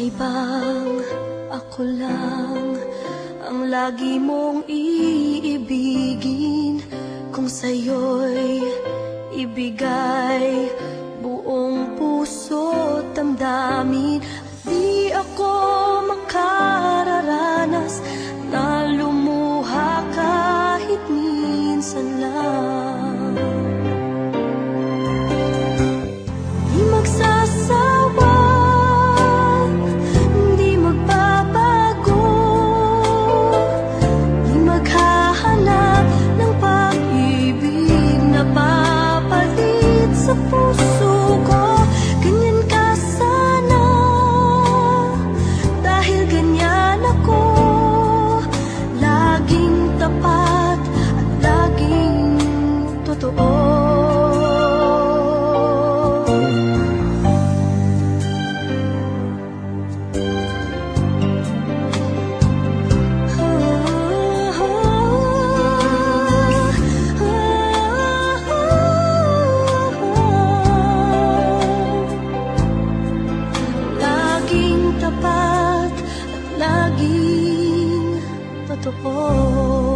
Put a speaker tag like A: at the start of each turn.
A: Sana'y bang ako lang ang lagi mong iibigin? Kung sa'yo'y ibigay buong puso't damdamin, di ako makararanas na lumuha kahit minsan lang. Di magsasawa, di magbabago, di maghahanap ng pag-ibig na papalit sa puso ko. Ganyan ka sana, dahil ganyan ako, laging tapat at laging totoo. Laging tapat at laging totoo.